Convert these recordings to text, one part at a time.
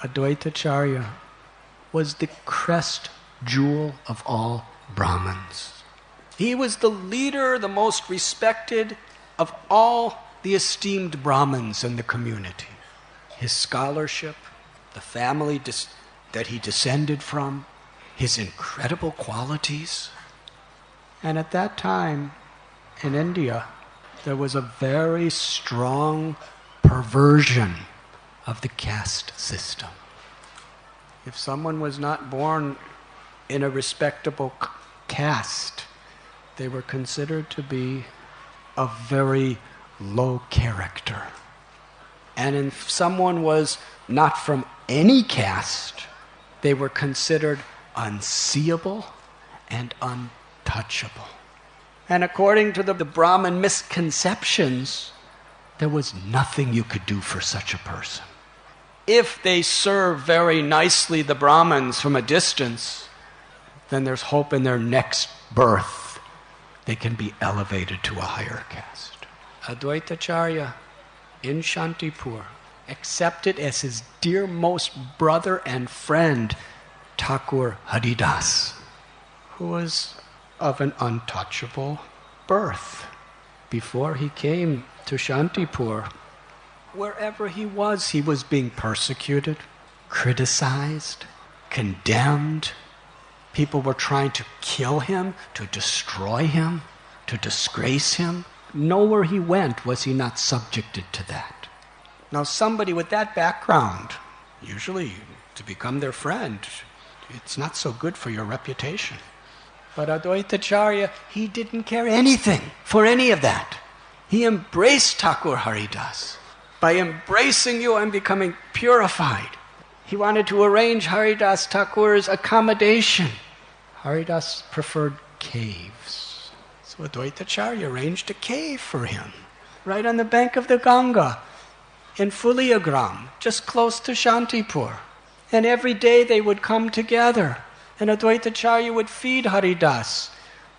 Advaita Acharya was the crest jewel of all Brahmins. He was the leader, the most respected of all the esteemed Brahmins in the community. His scholarship, the family that he descended from, his incredible qualities. And at that time, in India, there was a very strong perversion of the caste system. If someone was not born in a respectable caste, they were considered to be of very low character. And if someone was not from any caste, they were considered unseeable and untouchable. And according to the Brahmin misconceptions, there was nothing you could do for such a person. If they serve very nicely the Brahmins from a distance, then there's hope in their next birth. They can be elevated to a higher caste. Advaita Acharya in Shantipur accepted as his dearmost brother and friend Thakur Haridas, who was of an untouchable birth. Before he came to Shantipur, wherever he was being persecuted, criticized, condemned. People were trying to kill him, to destroy him, to disgrace him. Nowhere he went was he not subjected to that. Now somebody with that background, usually to become their friend, it's not so good for your reputation. But Advaita Acharya, he didn't care anything for any of that. He embraced Thakur Haridas. By embracing you, I'm becoming purified. He wanted to arrange Haridas Thakur's accommodation. Haridas preferred caves. So Advaita Acharya arranged a cave for him, right on the bank of the Ganga, in Fuliagram, just close to Shantipur. And every day they would come together, and Advaita Acharya would feed Haridas.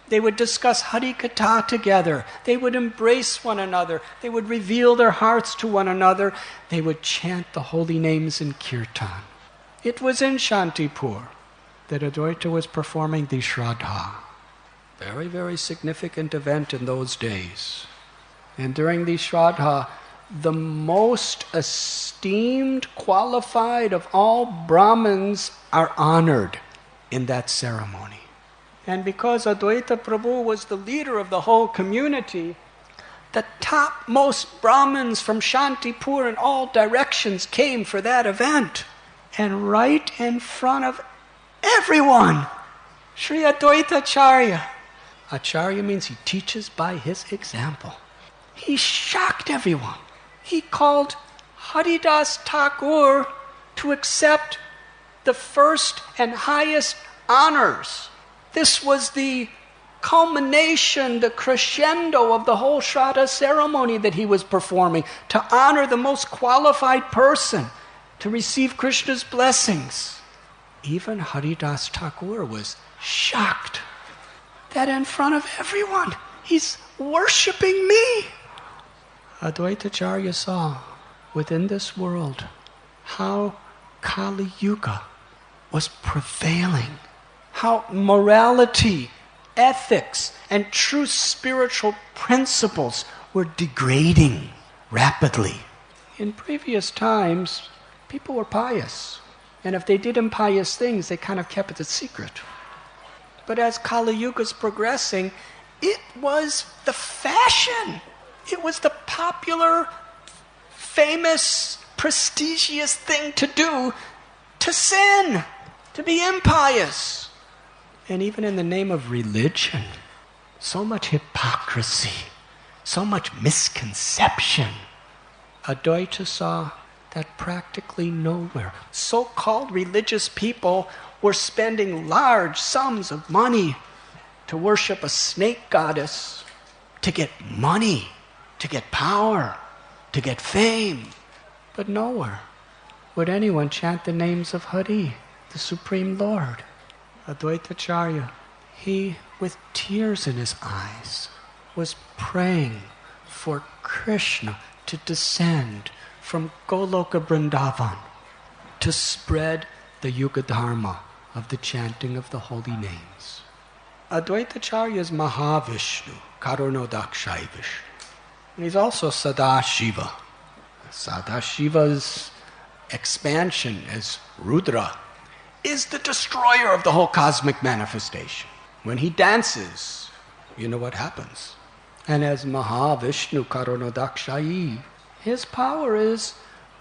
They would discuss Hari Katha together. They would embrace one another. They would reveal their hearts to one another. They would chant the holy names in kirtan. It was in Shantipur that Advaita was performing the Shraddha. Very, very significant event in those days. And during the Shraddha, the most esteemed, qualified of all Brahmins are honored in that ceremony. And because Advaita Prabhu was the leader of the whole community, the topmost Brahmins from Shantipur in all directions came for that event. And right in front of everyone, Shri Advaita Acharya. Acharya means he teaches by his example. He shocked everyone. He called Haridas Thakur to accept the first and highest honors. This was the culmination, the crescendo of the whole Shraddha ceremony that he was performing, to honor the most qualified person to receive Krishna's blessings. Even Haridas Thakur was shocked that in front of everyone, he's worshipping me. Advaita Acharya saw within this world how Kali Yuga was prevailing, how morality, ethics, and true spiritual principles were degrading rapidly. In previous times, people were pious, and if they did impious things, they kind of kept it a secret. But as Kali Yuga is progressing, it was the fashion. It was the popular, famous, prestigious thing to do, to sin, to be impious. And even in the name of religion, so much hypocrisy, so much misconception. Advaita saw that practically nowhere so-called religious people were spending large sums of money to worship a snake goddess, to get money, to get power, to get fame. But nowhere would anyone chant the names of Hari, the Supreme Lord. Advaita Acharya, he, with tears in his eyes, was praying for Krishna to descend from Goloka Vrindavan to spread the Yuga Dharma of the chanting of the holy names. Advaita Acharya is Mahavishnu, Karunodakshai Vishnu. And he's also Sadashiva. Sadashiva's expansion as Rudra is the destroyer of the whole cosmic manifestation. When he dances, you know what happens. And as Mahavishnu Karunodakshai, his power is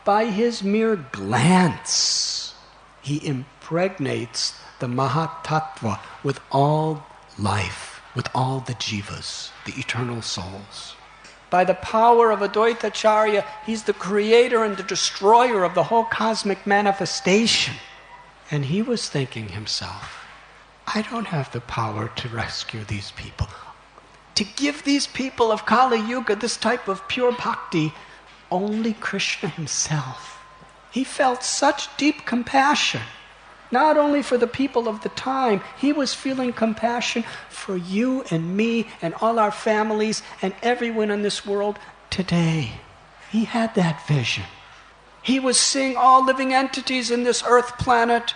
by his mere glance. He impregnates the Mahatattva with all life, with all the jivas, the eternal souls. By the power of Advaita Acharya, he's the creator and the destroyer of the whole cosmic manifestation. And he was thinking himself, I don't have the power to rescue these people. To give these people of Kali Yuga this type of pure bhakti, only Krishna himself. He felt such deep compassion, not only for the people of the time, he was feeling compassion for you and me and all our families and everyone in this world today. He had that vision. He was seeing all living entities in this earth planet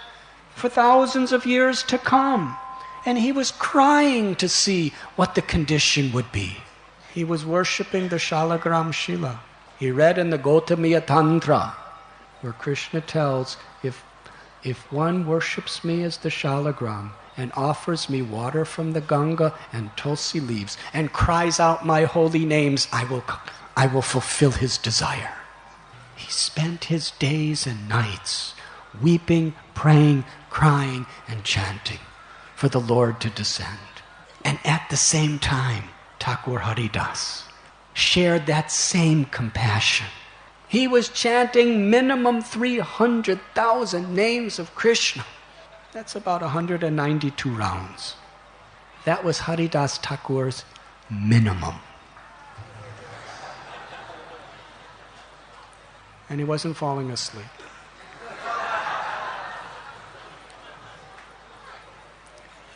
for thousands of years to come. And he was crying to see what the condition would be. He was worshipping the Shalagram Shila. He read in the Gautamiya Tantra, where Krishna tells, if one worships me as the Shalagram and offers me water from the Ganga and tulsi leaves and cries out my holy names, I will fulfill his desire. He spent his days and nights weeping, praying, crying, and chanting for the Lord to descend. And at the same time, Thakur Haridas shared that same compassion. He was chanting minimum 300,000 names of Krishna. That's about 192 rounds. That was Haridas Thakur's minimum. And he wasn't falling asleep.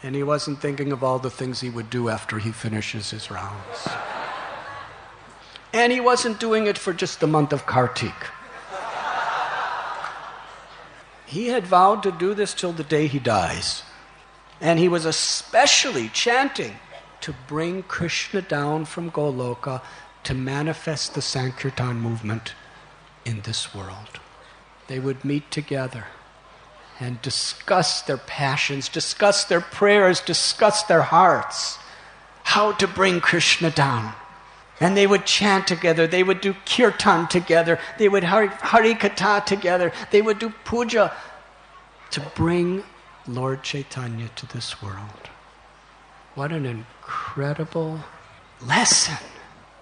And he wasn't thinking of all the things he would do after he finishes his rounds. And he wasn't doing it for just the month of Kartik. He had vowed to do this till the day he dies. And he was especially chanting to bring Krishna down from Goloka to manifest the Sankirtan movement in this world. They would meet together and discuss their passions, discuss their prayers, discuss their hearts, how to bring Krishna down. And they would chant together, they would do kirtan together, they would harikatha together, they would do puja to bring Lord Chaitanya to this world. What an incredible lesson.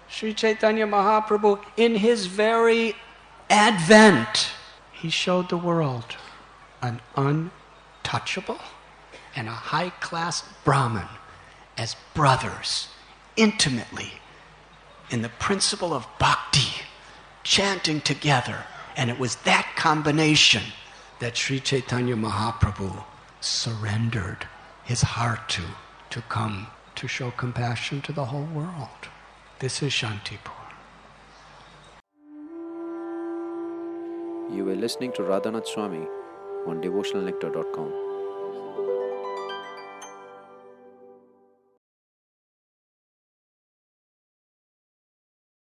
Shri Chaitanya Mahaprabhu, in his very advent, he showed the world an untouchable and a high-class brahman as brothers, intimately, in the principle of bhakti, chanting together. And it was that combination that Shri Chaitanya Mahaprabhu surrendered his heart to come to show compassion to the whole world. This is Shantipur. You were listening to Radhanath Swami on devotionalnectar.com.